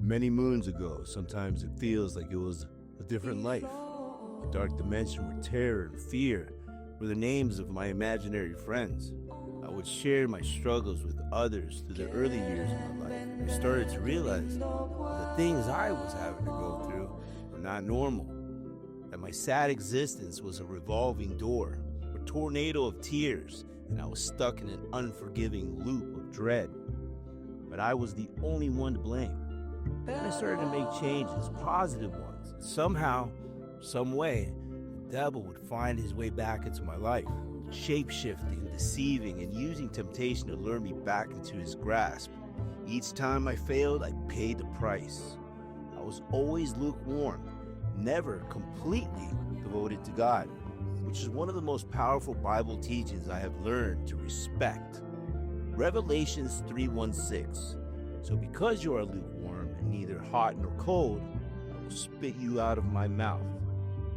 Many moons ago, sometimes it feels like it was a different life. A dark dimension where terror and fear were the names of my imaginary friends. I would share my struggles with others through the early years of my life, and I started to realize the things I was having to go through were not normal. That my sad existence was a revolving door, a tornado of tears, and I was stuck in an unforgiving loop of dread. But I was the only one to blame. Then I started to make changes, positive ones. Somehow, some way, the devil would find his way back into my life, shape-shifting, deceiving, and using temptation to lure me back into his grasp. Each time I failed, I paid the price. I was always lukewarm, never completely devoted to God, which is one of the most powerful Bible teachings I have learned to respect. Revelations 3:16. So because you are lukewarm and neither hot nor cold, I will spit you out of my mouth.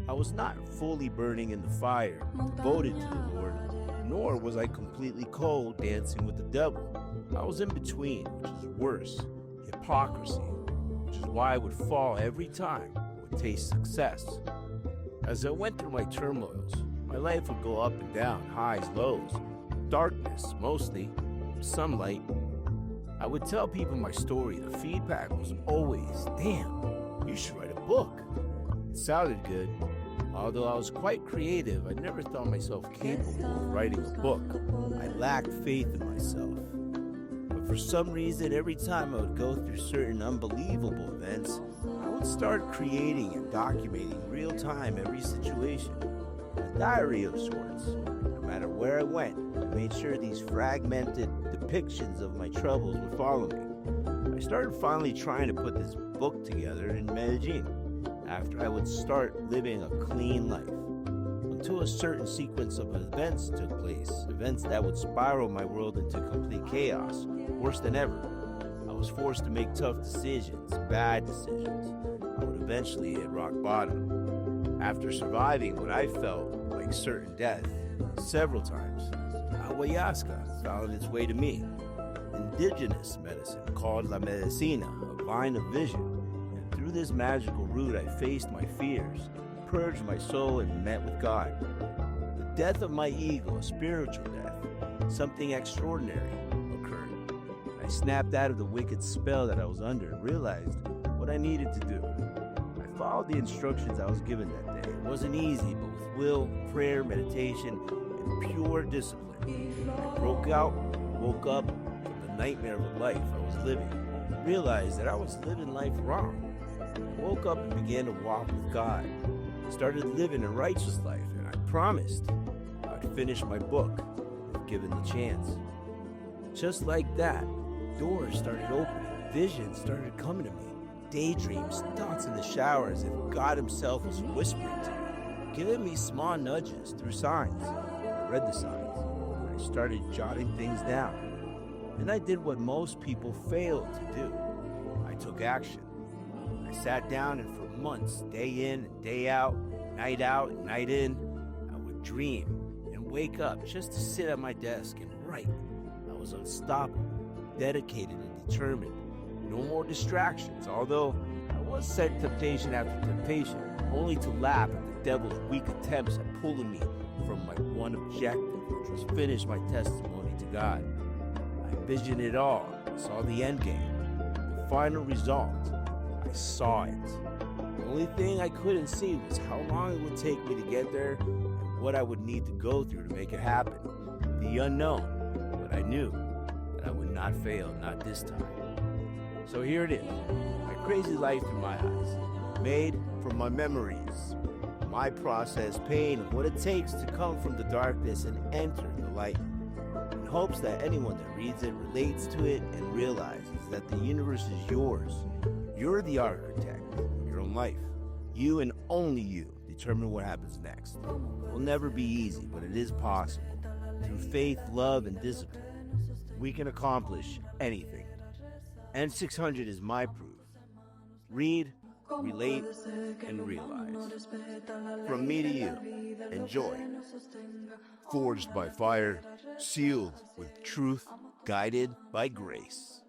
I was not fully burning in the fire, devoted to the Lord, nor was I completely cold, dancing with the devil. I was in between, which is worse, hypocrisy, which is why I would fall every time I would taste success. As I went through my turmoils, my life would go up and down, highs, lows, darkness mostly, sunlight. I would tell people my story. The feedback was always, "Damn, you should write a book." It sounded good. Although I was quite creative, I never thought myself capable of writing a book. I lacked faith in myself. But for some reason, every time I would go through certain unbelievable events, I would start creating and documenting real time every situation. A diary of sorts. No matter where I went, I made sure these fragmented depictions of my troubles would follow me. I started finally trying to put this book together in Medellin, after I would start living a clean life, until a certain sequence of events took place, events that would spiral my world into complete chaos, worse than ever. I was forced to make tough decisions, bad decisions. I would eventually hit rock bottom. After surviving what I felt like certain death several times, ayahuasca found its way to me. Indigenous medicine called la medicina, a vine of vision. And through this magical root, I faced my fears, purged my soul, and met with God. The death of my ego, a spiritual death, something extraordinary occurred. I snapped out of the wicked spell that I was under and realized what I needed to do. I followed the instructions I was given that day. It wasn't easy, but with will, prayer, meditation, and pure discipline, I broke out, woke up from the nightmare of a life I was living, and realized that I was living life wrong. I woke up and began to walk with God, started living a righteous life, and I promised I'd finish my book if given the chance. Just like that, doors started opening, visions started coming to me, daydreams, thoughts in the shower as if God himself was whispering to me, giving me small nudges through signs. I read the signs. I started jotting things down. Then I did what most people fail to do. I took action. I sat down and for months, day in and day out and night in, I would dream and wake up just to sit at my desk and write. I was unstoppable, dedicated and determined. No more distractions, although I was sent temptation after temptation, only to laugh at the devil's weak attempts at pulling me from my one objective, which was finish my testimony to God. I envisioned it all, saw the end game, the final result. I saw it. The only thing I couldn't see was how long it would take me to get there and what I would need to go through to make it happen. The unknown, but I knew that I would not fail, not this time. So here it is, my crazy life through my eyes, made from my memories, my process, pain, of what it takes to come from the darkness and enter the light, in hopes that anyone that reads it relates to it and realizes that the universe is yours. You're the architect of your own life. You and only you determine what happens next. It will never be easy, but it is possible. Through faith, love, and discipline, we can accomplish anything. N-600 is my proof. Read, relate, and realize. From me to you, enjoy. Forged by fire, sealed with truth, guided by grace.